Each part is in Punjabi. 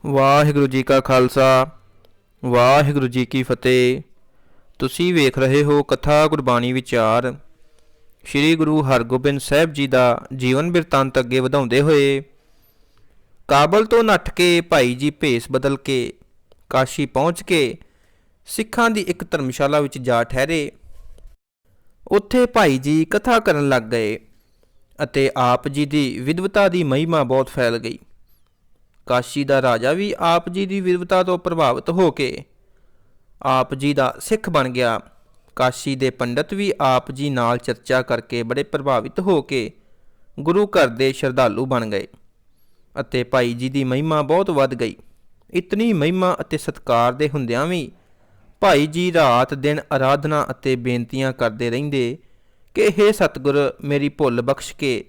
ਵਾਹਿਗੁਰੂ ਜੀ ਕਾ ਖਾਲਸਾ ਵਾਹਿਗੁਰੂ ਜੀ ਕੀ ਫਤਿਹ। ਤੁਸੀਂ ਵੇਖ ਰਹੇ ਹੋ ਕਥਾ ਗੁਰਬਾਣੀ ਵਿਚਾਰ। ਸ੍ਰੀ ਗੁਰੂ ਹਰਗੋਬਿੰਦ ਸਾਹਿਬ ਜੀ ਦਾ ਜੀਵਨ ਬਿਰਤਾਂਤ ਅੱਗੇ ਵਧਾਉਂਦੇ ਹੋਏ ਕਾਬਲ ਤੋਂ ਨੱਠ ਕੇ ਭਾਈ ਜੀ ਭੇਸ ਬਦਲ ਕੇ ਕਾਸ਼ੀ ਪਹੁੰਚ ਕੇ ਸਿੱਖਾਂ ਦੀ ਇੱਕ ਧਰਮਸ਼ਾਲਾ ਵਿੱਚ ਜਾ ਠਹਿਰੇ। ਉੱਥੇ ਭਾਈ ਜੀ ਕਥਾ ਕਰਨ ਲੱਗ ਗਏ ਅਤੇ ਆਪ ਜੀ ਦੀ ਵਿਦਵਤਾ ਦੀ ਮਹਿਮਾ ਬਹੁਤ ਫੈਲ ਗਈ। ਕਾਸ਼ੀ ਦਾ ਰਾਜਾ ਵੀ ਆਪ ਜੀ ਦੀ ਵਿਦਵਤਾ ਤੋਂ ਪ੍ਰਭਾਵਿਤ ਹੋ ਕੇ ਆਪ ਜੀ ਦਾ ਸਿੱਖ ਬਣ ਗਿਆ। ਕਾਸ਼ੀ ਦੇ ਪੰਡਤ ਵੀ ਆਪ ਜੀ ਨਾਲ ਚਰਚਾ ਕਰਕੇ ਬੜੇ ਪ੍ਰਭਾਵਿਤ ਹੋ ਕੇ ਗੁਰੂ ਘਰ ਦੇ ਸ਼ਰਧਾਲੂ ਬਣ ਗਏ ਅਤੇ ਭਾਈ ਜੀ ਦੀ ਮਹਿਮਾ ਬਹੁਤ ਵੱਧ ਗਈ। ਇਤਨੀ ਮਹਿਮਾ ਅਤੇ ਸਤਿਕਾਰ ਦੇ ਹੁੰਦਿਆਂ ਵੀ ਭਾਈ ਜੀ ਰਾਤ ਦਿਨ ਆਰਾਧਨਾ ਅਤੇ ਬੇਨਤੀਆਂ ਕਰਦੇ ਰਹਿੰਦੇ ਕਿ ਹੇ ਸਤਿਗੁਰ, ਮੇਰੀ ਭੁੱਲ ਬਖਸ਼ ਕੇ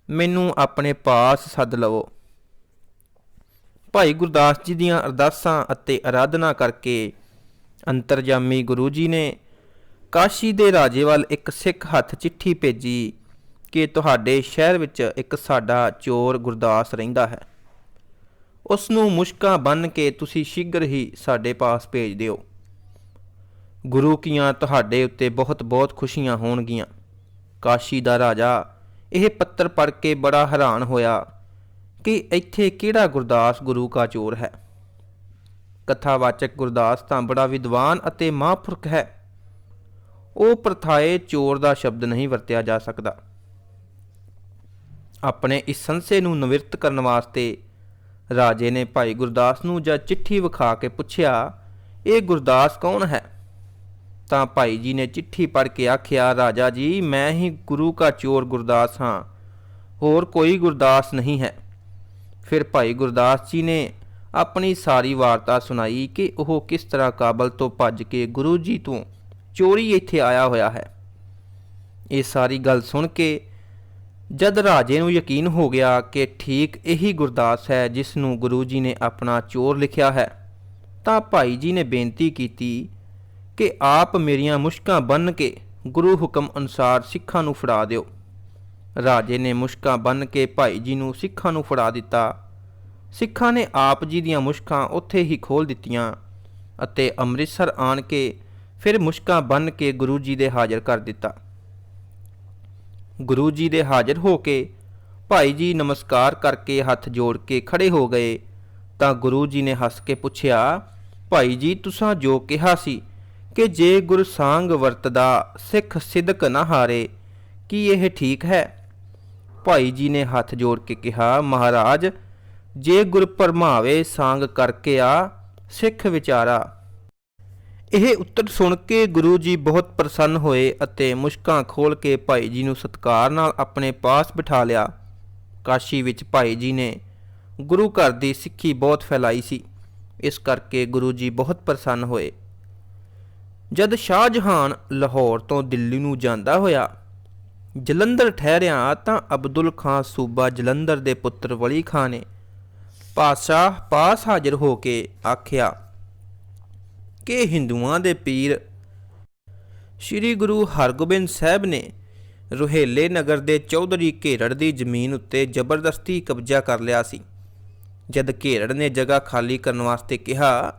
ਮੈਨੂੰ ਆਪਣੇ ਪਾਸ ਸੱਦ ਲਵੋ। ਭਾਈ ਗੁਰਦਾਸ ਜੀ ਦੀਆਂ ਅਰਦਾਸਾਂ ਅਤੇ ਆਰਾਧਨਾ ਕਰਕੇ ਅੰਤਰਜਾਮੀ ਗੁਰੂ ਜੀ ਨੇ ਕਾਸ਼ੀ ਦੇ ਰਾਜੇ ਵੱਲ ਇੱਕ ਸਿੱਖ ਹੱਥ ਚਿੱਠੀ ਭੇਜੀ ਕਿ ਤੁਹਾਡੇ ਸ਼ਹਿਰ ਵਿੱਚ ਇੱਕ ਸਾਡਾ ਚੋਰ ਗੁਰਦਾਸ ਰਹਿੰਦਾ ਹੈ। ਉਸ ਨੂੰ ਮੁਸ਼ਕਾਂ ਬੰਨ੍ਹ ਕੇ ਤੁਸੀਂ ਸ਼ੀਘਰ ਹੀ ਸਾਡੇ ਪਾਸ ਭੇਜ ਦਿਓ। ਗੁਰੂ ਕੀਆਂ ਤੁਹਾਡੇ ਉੱਤੇ ਬਹੁਤ ਬਹੁਤ ਖੁਸ਼ੀਆਂ ਹੋਣਗੀਆਂ। ਕਾਸ਼ੀ ਦਾ ਰਾਜਾ ਇਹ ਪੱਤਰ ਪੜ੍ਹ ਕੇ ਬੜਾ ਹੈਰਾਨ ਹੋਇਆ ਕਿ ਇੱਥੇ ਕਿਹੜਾ ਗੁਰਦਾਸ ਗੁਰੂ ਕਾ ਚੋਰ ਹੈ। ਕਥਾਵਾਚਕ ਗੁਰਦਾਸ ਤਾਂ ਬੜਾ ਵਿਦਵਾਨ ਅਤੇ ਮਹਾਂਪੁਰਖ ਹੈ। ਉਹ ਪ੍ਰਥਾਏ ਚੋਰ ਦਾ ਸ਼ਬਦ ਨਹੀਂ ਵਰਤਿਆ ਜਾ ਸਕਦਾ। ਆਪਣੇ ਇਸ ਸੰਸ਼ੇ ਨੂੰ ਨਿਵਰਤ ਕਰਨ ਵਾਸਤੇ ਰਾਜੇ ਨੇ ਭਾਈ ਗੁਰਦਾਸ ਨੂੰ ਜਦ ਚਿੱਠੀ ਵਿਖਾ ਕੇ ਪੁੱਛਿਆ, ਇਹ ਗੁਰਦਾਸ ਕੌਣ ਹੈ? ਤਾਂ ਭਾਈ ਜੀ ਨੇ ਚਿੱਠੀ ਪੜ੍ਹ ਕੇ ਆਖਿਆ, ਰਾਜਾ ਜੀ, ਮੈਂ ਹੀ ਗੁਰੂ ਕਾ ਚੋਰ ਗੁਰਦਾਸ ਹਾਂ, ਹੋਰ ਕੋਈ ਗੁਰਦਾਸ ਨਹੀਂ ਹੈ। ਫਿਰ ਭਾਈ ਗੁਰਦਾਸ ਜੀ ਨੇ ਆਪਣੀ ਸਾਰੀ ਵਾਰਤਾ ਸੁਣਾਈ ਕਿ ਉਹ ਕਿਸ ਤਰ੍ਹਾਂ ਕਾਬਲ ਤੋਂ ਭੱਜ ਕੇ ਗੁਰੂ ਜੀ ਤੋਂ ਚੋਰੀ ਇੱਥੇ ਆਇਆ ਹੋਇਆ ਹੈ। ਇਹ ਸਾਰੀ ਗੱਲ ਸੁਣ ਕੇ ਜਦ ਰਾਜੇ ਨੂੰ ਯਕੀਨ ਹੋ ਗਿਆ ਕਿ ਠੀਕ ਇਹੀ ਗੁਰਦਾਸ ਹੈ ਜਿਸ ਨੂੰ ਗੁਰੂ ਜੀ ਨੇ ਆਪਣਾ ਚੋਰ ਲਿਖਿਆ ਹੈ, ਤਾਂ ਭਾਈ ਜੀ ਨੇ ਬੇਨਤੀ ਕੀਤੀ ਕਿ ਆਪ ਮੇਰੀਆਂ ਮੁਸ਼ਕਾਂ ਬੰਨ੍ਹ ਕੇ ਗੁਰੂ ਹੁਕਮ ਅਨੁਸਾਰ ਸਿੱਖਾਂ ਨੂੰ ਫੜਾ ਦਿਓ। ਰਾਜੇ ਨੇ ਮੁਸ਼ਕਾਂ ਬੰਨ੍ਹ ਕੇ ਭਾਈ ਜੀ ਨੂੰ ਸਿੱਖਾਂ ਨੂੰ ਫੜਾ ਦਿੱਤਾ। ਸਿੱਖਾਂ ਨੇ ਆਪ ਜੀ ਦੀਆਂ ਮੁਸ਼ਕਾਂ ਉੱਥੇ ਹੀ ਖੋਲ੍ਹ ਦਿੱਤੀਆਂ ਅਤੇ ਅੰਮ੍ਰਿਤਸਰ ਆਣ ਕੇ ਫਿਰ ਮੁਸ਼ਕਾਂ ਬੰਨ੍ਹ ਕੇ ਗੁਰੂ ਜੀ ਦੇ ਹਾਜ਼ਰ ਕਰ ਦਿੱਤਾ। ਗੁਰੂ ਜੀ ਦੇ ਹਾਜ਼ਰ ਹੋ ਕੇ ਭਾਈ ਜੀ ਨਮਸਕਾਰ ਕਰਕੇ ਹੱਥ ਜੋੜ ਕੇ ਖੜੇ ਹੋ ਗਏ ਤਾਂ ਗੁਰੂ ਜੀ ਨੇ ਹੱਸ ਕੇ ਪੁੱਛਿਆ, ਭਾਈ ਜੀ, ਤੁਸਾਂ ਜੋ ਕਿਹਾ ਸੀ ਕਿ ਜੇ ਗੁਰ ਸਾਂਗ ਵਰਤਦਾ ਸਿੱਖ ਸਿਦਕ ਨਾ ਹਾਰੇ, ਕੀ ਇਹ ਠੀਕ ਹੈ? ਭਾਈ ਜੀ ਨੇ ਹੱਥ ਜੋੜ ਕੇ ਕਿਹਾ, ਮਹਾਰਾਜ, ਜੇ ਗੁਰ ਭਰਮਾਵੇ ਸਾਂਗ ਕਰਕੇ ਆ ਸਿੱਖ ਵਿਚਾਰਾ। ਇਹ ਉੱਤਰ ਸੁਣ ਕੇ ਗੁਰੂ ਜੀ ਬਹੁਤ ਪ੍ਰਸੰਨ ਹੋਏ ਅਤੇ ਮੁਸ਼ਕਾਂ ਖੋਲ੍ਹ ਕੇ ਭਾਈ ਜੀ ਨੂੰ ਸਤਿਕਾਰ ਨਾਲ ਆਪਣੇ ਪਾਸ ਬਿਠਾ ਲਿਆ। ਕਾਸ਼ੀ ਵਿੱਚ ਭਾਈ ਜੀ ਨੇ ਗੁਰੂ ਘਰ ਦੀ ਸਿੱਖੀ ਬਹੁਤ ਫੈਲਾਈ ਸੀ, ਇਸ ਕਰਕੇ ਗੁਰੂ ਜੀ ਬਹੁਤ ਪ੍ਰਸੰਨ ਹੋਏ। ਜਦ ਸ਼ਾਹਜਹਾਨ ਲਾਹੌਰ ਤੋਂ ਦਿੱਲੀ ਨੂੰ ਜਾਂਦਾ ਹੋਇਆ ਜਲੰਧਰ ਠਹਿਰਿਆ ਤਾਂ ਅਬਦੁਲ ਖਾਂ ਸੂਬਾ ਜਲੰਧਰ ਦੇ ਪੁੱਤਰ ਵਲੀ ਖਾਂ ਨੇ ਪਾਤਸ਼ਾਹ ਪਾਸ ਹਾਜ਼ਰ ਹੋ ਕੇ ਆਖਿਆ ਕਿ ਹਿੰਦੂਆਂ ਦੇ ਪੀਰ ਸ੍ਰੀ ਗੁਰੂ ਹਰਗੋਬਿੰਦ ਸਾਹਿਬ ਨੇ ਰੋਹੇਲੇ ਨਗਰ ਦੇ ਚੌਧਰੀ ਘੇਰੜ ਦੀ ਜ਼ਮੀਨ ਉੱਤੇ ਜ਼ਬਰਦਸਤੀ ਕਬਜ਼ਾ ਕਰ ਲਿਆ ਸੀ। ਜਦ ਘੇਰੜ ਨੇ ਜਗ੍ਹਾ ਖਾਲੀ ਕਰਨ ਵਾਸਤੇ ਕਿਹਾ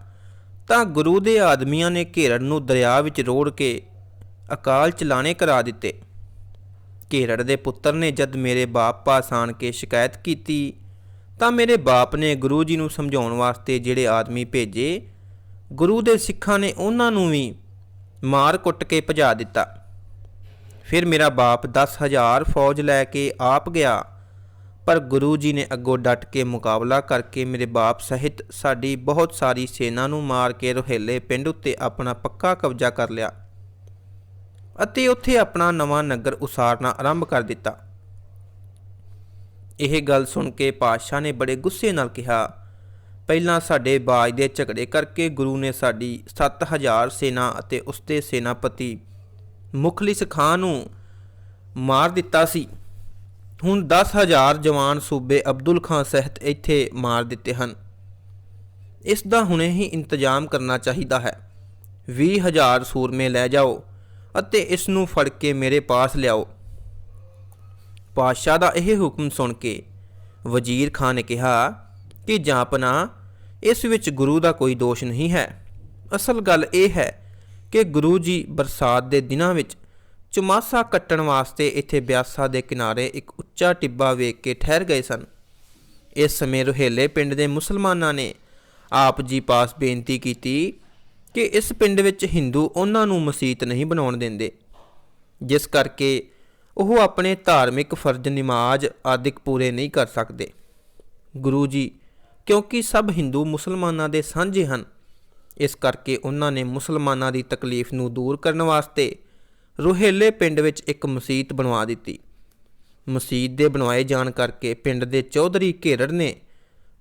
ਤਾਂ ਗੁਰੂ ਦੇ ਆਦਮੀਆਂ ਨੇ ਘੇਰੜ ਨੂੰ ਦਰਿਆ ਵਿੱਚ ਰੋੜ ਕੇ ਅਕਾਲ ਚਲਾਣੇ ਕਰਾ ਦਿੱਤੇ। ਘੇਰੜ ਦੇ ਪੁੱਤਰ ਨੇ ਜਦ ਮੇਰੇ ਬਾਪ ਪਾਸ ਆਣ ਕੇ ਸ਼ਿਕਾਇਤ ਕੀਤੀ ਤਾਂ ਮੇਰੇ ਬਾਪ ਨੇ ਗੁਰੂ ਜੀ ਨੂੰ ਸਮਝਾਉਣ ਵਾਸਤੇ ਜਿਹੜੇ ਆਦਮੀ ਭੇਜੇ, ਗੁਰੂ ਦੇ ਸਿੱਖਾਂ ਨੇ ਉਹਨਾਂ ਨੂੰ ਵੀ ਮਾਰ ਕੁੱਟ ਕੇ ਭਜਾ ਦਿੱਤਾ। ਫਿਰ ਮੇਰਾ ਬਾਪ 10,000 ਫੌਜ ਲੈ ਕੇ ਆਪ ਗਿਆ, ਪਰ ਗੁਰੂ ਜੀ ਨੇ ਅੱਗੋਂ ਡਟ ਕੇ ਮੁਕਾਬਲਾ ਕਰਕੇ ਮੇਰੇ ਬਾਪ ਸਹਿਤ ਸਾਡੀ ਬਹੁਤ ਸਾਰੀ ਸੈਨਾ ਨੂੰ ਮਾਰ ਕੇ ਰੋਹੇਲੇ ਪਿੰਡ ਉੱਤੇ ਆਪਣਾ ਪੱਕਾ ਕਬਜ਼ਾ ਕਰ ਲਿਆ ਅਤੇ ਉੱਥੇ ਆਪਣਾ ਨਵਾਂ ਨਗਰ ਉਸਾਰਨਾ ਆਰੰਭ ਕਰ ਦਿੱਤਾ। ਇਹ ਗੱਲ ਸੁਣ ਕੇ ਪਾਤਸ਼ਾਹ ਨੇ ਬੜੇ ਗੁੱਸੇ ਨਾਲ ਕਿਹਾ, ਪਹਿਲਾਂ ਸਾਡੇ ਬਾਜ ਦੇ ਝਗੜੇ ਕਰਕੇ ਗੁਰੂ ਨੇ ਸਾਡੀ 7,000 ਸੈਨਾ ਅਤੇ ਉਸਦੇ ਸੈਨਾਪਤੀ ਮੁਖਲਿਸ ਖਾਂ ਨੂੰ ਮਾਰ ਦਿੱਤਾ ਸੀ। ਹੁਣ 10,000 ਜਵਾਨ ਸੂਬੇ ਅਬਦੁਲ ਖਾਂ ਸਹਿਤ ਇੱਥੇ ਮਾਰ ਦਿੱਤੇ ਹਨ। ਇਸ ਦਾ ਹੁਣੇ ਹੀ ਇੰਤਜ਼ਾਮ ਕਰਨਾ ਚਾਹੀਦਾ ਹੈ। 20,000 ਸੂਰਮੇ ਲੈ ਜਾਓ ਅਤੇ ਇਸ ਨੂੰ ਫੜ ਕੇ ਮੇਰੇ ਪਾਸ ਲਿਆਓ। ਪਾਤਸ਼ਾਹ ਦਾ ਇਹ ਹੁਕਮ ਸੁਣ ਕੇ ਵਜ਼ੀਰ ਖਾਂ ਨੇ ਕਿਹਾ ਕਿ ਜਾਂਪਨਾ, ਇਸ ਵਿੱਚ ਗੁਰੂ ਦਾ ਕੋਈ ਦੋਸ਼ ਨਹੀਂ ਹੈ। ਅਸਲ ਗੱਲ ਇਹ ਹੈ ਕਿ ਗੁਰੂ ਜੀ ਬਰਸਾਤ ਦੇ ਦਿਨਾਂ ਵਿੱਚ ਚੁਮਾਸਾ ਕੱਟਣ ਵਾਸਤੇ ਇੱਥੇ ਬਿਆਸਾ ਦੇ ਕਿਨਾਰੇ ਇੱਕ ਉੱਚਾ ਟਿੱਬਾ ਵੇਖ ਕੇ ਠਹਿਰ ਗਏ ਸਨ। ਇਸ ਸਮੇਂ ਰੋਹੇਲੇ ਪਿੰਡ ਦੇ ਮੁਸਲਮਾਨਾਂ ਨੇ ਆਪ ਜੀ ਪਾਸ ਬੇਨਤੀ ਕੀਤੀ ਕਿ ਇਸ ਪਿੰਡ ਵਿੱਚ ਹਿੰਦੂ ਉਹਨਾਂ ਨੂੰ ਮਸੀਤ ਨਹੀਂ ਬਣਾਉਣ ਦਿੰਦੇ, ਜਿਸ ਕਰਕੇ ਉਹ ਆਪਣੇ ਧਾਰਮਿਕ ਫਰਜ਼ ਨਮਾਜ਼ ਆਦਿਕ ਪੂਰੇ ਨਹੀਂ ਕਰ ਸਕਦੇ। ਗੁਰੂ ਜੀ ਕਿਉਂਕਿ ਸਭ ਹਿੰਦੂ ਮੁਸਲਮਾਨਾਂ ਦੇ ਸਾਂਝੇ ਹਨ, ਇਸ ਕਰਕੇ ਉਹਨਾਂ ਨੇ ਮੁਸਲਮਾਨਾਂ ਦੀ ਤਕਲੀਫ ਨੂੰ ਦੂਰ ਕਰਨ ਵਾਸਤੇ ਰੋਹੇਲੇ ਪਿੰਡ ਵਿੱਚ ਇੱਕ ਮਸੀਤ ਬਣਵਾ ਦਿੱਤੀ। ਮਸੀਤ ਦੇ ਬਣਵਾਏ ਜਾਣ ਕਰਕੇ ਪਿੰਡ ਦੇ ਚੌਧਰੀ ਘੇਰੜ ਨੇ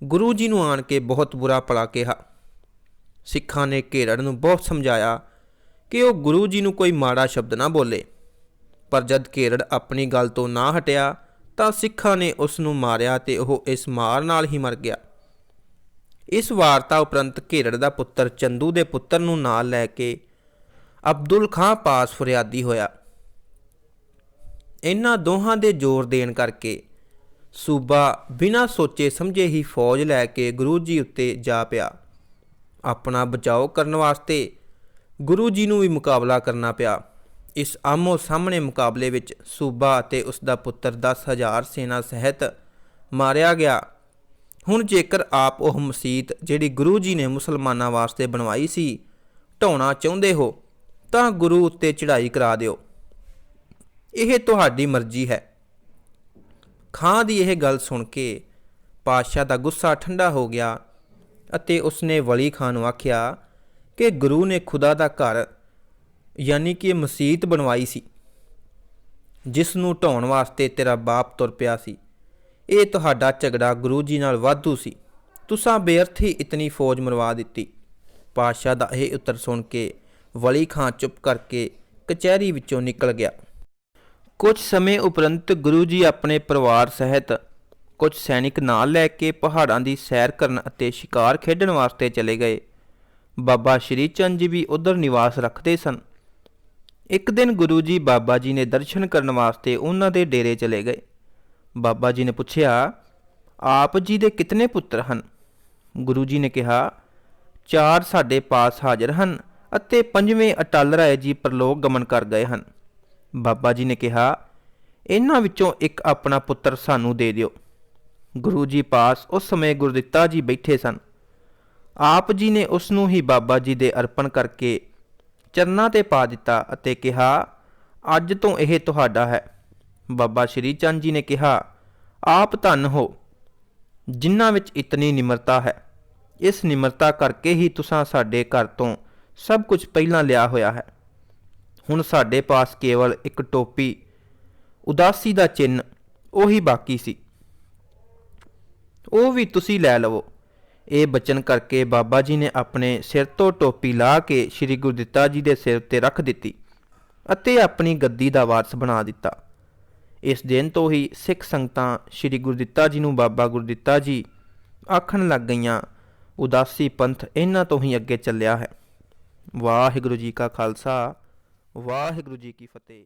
ਗੁਰੂ ਜੀ ਨੂੰ ਆਣ ਕੇ ਬਹੁਤ ਬੁਰਾ ਭਲਾ ਕਿਹਾ। ਸਿੱਖਾਂ ਨੇ ਘੇਰੜ ਨੂੰ ਬਹੁਤ ਸਮਝਾਇਆ ਕਿ ਉਹ ਗੁਰੂ ਜੀ ਨੂੰ ਕੋਈ ਮਾੜਾ ਸ਼ਬਦ ਨਾ ਬੋਲੇ, ਪਰ ਜਦ ਘੇਰੜ ਆਪਣੀ ਗੱਲ ਤੋਂ ਨਾ ਹਟਿਆ ਤਾਂ ਸਿੱਖਾਂ ਨੇ ਉਸ ਨੂੰ ਮਾਰਿਆ ਤੇ ਉਹ ਇਸ ਮਾਰ ਨਾਲ ਹੀ ਮਰ ਗਿਆ। ਇਸ ਵਾਰਤਾ ਉਪਰੰਤ ਘੇਰੜ ਦਾ ਪੁੱਤਰ ਚੰਦੂ ਦੇ ਪੁੱਤਰ ਨੂੰ ਨਾਲ ਲੈ ਕੇ ਅਬਦੁਲ ਖਾਂ ਪਾਸ ਫਰਿਆਦੀ ਹੋਇਆ। ਇਹਨਾਂ ਦੋਹਾਂ ਦੇ ਜ਼ੋਰ ਦੇਣ ਕਰਕੇ ਸੂਬਾ ਬਿਨਾਂ ਸੋਚੇ ਸਮਝੇ ਹੀ ਫੌਜ ਲੈ ਕੇ ਗੁਰੂ ਜੀ ਉੱਤੇ ਜਾ ਪਿਆ। ਆਪਣਾ ਬਚਾਓ ਕਰਨ ਵਾਸਤੇ ਗੁਰੂ ਜੀ ਨੂੰ ਵੀ ਮੁਕਾਬਲਾ ਕਰਨਾ ਪਿਆ। ਇਸ ਆਮੋ ਸਾਹਮਣੇ ਮੁਕਾਬਲੇ ਵਿੱਚ ਸੂਬਾ ਅਤੇ ਉਸ ਦਾ ਪੁੱਤਰ 10,000 ਸੈਨਾ ਸਹਿਤ ਮਾਰਿਆ ਗਿਆ। ਹੁਣ ਜੇਕਰ ਆਪ ਉਹ ਮਸੀਤ ਜਿਹੜੀ ਗੁਰੂ ਜੀ ਨੇ ਮੁਸਲਮਾਨਾਂ ਵਾਸਤੇ ਬਣਵਾਈ ਸੀ ਢਾਉਣਾ ਚਾਹੁੰਦੇ ਹੋ ਤਾਂ ਗੁਰੂ ਉੱਤੇ ਚੜ੍ਹਾਈ ਕਰਾ ਦਿਓ, ਇਹ ਤੁਹਾਡੀ ਮਰਜ਼ੀ ਹੈ। ਖਾਂ ਦੀ ਇਹ ਗੱਲ ਸੁਣ ਕੇ ਪਾਤਸ਼ਾਹ ਦਾ ਗੁੱਸਾ ਠੰਡਾ ਹੋ ਗਿਆ ਅਤੇ ਉਸਨੇ ਵਲੀ ਖਾਂ ਨੂੰ ਆਖਿਆ ਕਿ ਗੁਰੂ ਨੇ ਖੁਦਾ ਦਾ ਘਰ ਯਾਨੀ ਕਿ ਮਸੀਤ ਬਣਵਾਈ ਸੀ, ਜਿਸ ਨੂੰ ਢਾਉਣ ਵਾਸਤੇ ਤੇਰਾ ਬਾਪ ਤੁਰ ਪਿਆ ਸੀ। ਇਹ ਤੁਹਾਡਾ ਝਗੜਾ ਗੁਰੂ ਜੀ ਨਾਲ ਵਾਧੂ ਸੀ, ਤੁਸਾਂ ਬੇਅਰਥ ਹੀ ਇਤਨੀ ਫੌਜ ਮਰਵਾ ਦਿੱਤੀ। ਪਾਤਸ਼ਾਹ ਦਾ ਇਹ ਉੱਤਰ ਸੁਣ ਕੇ ਵਲੀ ਖਾਂ ਚੁੱਪ ਕਰਕੇ ਕਚਹਿਰੀ ਵਿੱਚੋਂ ਨਿਕਲ ਗਿਆ। ਕੁਝ ਸਮੇਂ ਉਪਰੰਤ ਗੁਰੂ ਜੀ ਆਪਣੇ ਪਰਿਵਾਰ ਸਹਿਤ ਕੁਝ ਸੈਨਿਕ ਨਾਲ ਲੈ ਕੇ ਪਹਾੜਾਂ ਦੀ ਸੈਰ ਕਰਨ ਅਤੇ ਸ਼ਿਕਾਰ ਖੇਡਣ ਵਾਸਤੇ ਚਲੇ ਗਏ। ਬਾਬਾ ਸ਼੍ਰੀ ਚੰਦ ਜੀ ਵੀ ਉੱਧਰ ਨਿਵਾਸ ਰੱਖਦੇ ਸਨ। ਇੱਕ ਦਿਨ ਗੁਰੂ ਜੀ ਬਾਬਾ ਜੀ ਨੇ ਦਰਸ਼ਨ ਕਰਨ ਵਾਸਤੇ ਉਹਨਾਂ ਦੇ ਡੇਰੇ ਚਲੇ ਗਏ। ਬਾਬਾ ਜੀ ਨੇ ਪੁੱਛਿਆ, ਆਪ ਜੀ ਦੇ ਕਿਤਨੇ ਪੁੱਤਰ ਹਨ? ਗੁਰੂ ਜੀ ਨੇ ਕਿਹਾ, 4 ਸਾਡੇ ਪਾਸ ਹਾਜ਼ਰ ਹਨ ਅਤੇ 5ਵੇਂ ਅਟਲ ਰਾਏ ਜੀ ਪਰਲੋਕ ਗਮਨ ਕਰ ਗਏ ਹਨ। ਬਾਬਾ ਜੀ ਨੇ ਕਿਹਾ, ਇਹਨਾਂ ਵਿੱਚੋਂ ਇੱਕ ਆਪਣਾ ਪੁੱਤਰ ਸਾਨੂੰ ਦੇ ਦਿਓ। ਗੁਰੂ ਜੀ ਪਾਸ ਉਸ ਸਮੇਂ ਗੁਰਦਿੱਤਾ ਜੀ ਬੈਠੇ ਸਨ। ਆਪ ਜੀ ਨੇ ਉਸ ਨੂੰ ਹੀ ਬਾਬਾ ਜੀ ਦੇ ਅਰਪਣ ਕਰਕੇ ਚਰਨਾਂ ਤੇ ਪਾ ਦਿੱਤਾ ਅਤੇ ਕਿਹਾ, ਅੱਜ ਤੋਂ ਇਹ ਤੁਹਾਡਾ ਹੈ। ਬਾਬਾ ਸ਼੍ਰੀ ਚੰਦ ਜੀ ਨੇ ਕਿਹਾ, ਆਪ ਧੰਨ ਹੋ, ਜਿਨ੍ਹਾਂ ਵਿੱਚ ਇਤਨੀ ਨਿਮਰਤਾ ਹੈ। ਇਸ ਨਿਮਰਤਾ ਕਰਕੇ ਹੀ ਤੁਸਾਂ ਸਾਡੇ ਘਰ ਤੋਂ ਸਭ ਕੁਝ ਪਹਿਲਾਂ ਲਿਆ ਹੋਇਆ ਹੈ। ਹੁਣ ਸਾਡੇ ਪਾਸ ਕੇਵਲ ਇੱਕ ਟੋਪੀ ਉਦਾਸੀ ਦਾ ਚਿੰਨ੍ਹ ਉਹੀ ਬਾਕੀ ਸੀ, ਉਹ ਵੀ ਤੁਸੀਂ ਲੈ ਲਵੋ। ਇਹ ਬਚਨ ਕਰਕੇ ਬਾਬਾ ਜੀ ਨੇ ਆਪਣੇ ਸਿਰ ਤੋਂ ਟੋਪੀ ਲਾਹ ਕੇ ਸ੍ਰੀ ਗੁਰਦਿੱਤਾ ਜੀ ਦੇ ਸਿਰ ਉੱਤੇ ਰੱਖ ਦਿੱਤੀ ਅਤੇ ਆਪਣੀ ਗੱਦੀ ਦਾ ਵਾਰਸ ਬਣਾ ਦਿੱਤਾ। ਇਸ ਦਿਨ ਤੋਂ ਹੀ ਸਿੱਖ ਸੰਗਤਾਂ ਸ੍ਰੀ ਗੁਰਦਿੱਤਾ ਜੀ ਨੂੰ ਬਾਬਾ ਗੁਰਦਿੱਤਾ ਜੀ ਆਖਣ ਲੱਗ ਗਈਆਂ। ਉਦਾਸੀ ਪੰਥ ਇਹਨਾਂ ਤੋਂ ਹੀ ਅੱਗੇ ਚੱਲਿਆ ਹੈ। ਵਾਹਿਗੁਰੂ ਜੀ ਕਾ ਖਾਲਸਾ, ਵਾਹਿਗੁਰੂ ਜੀ ਕੀ ਫਤਿਹ।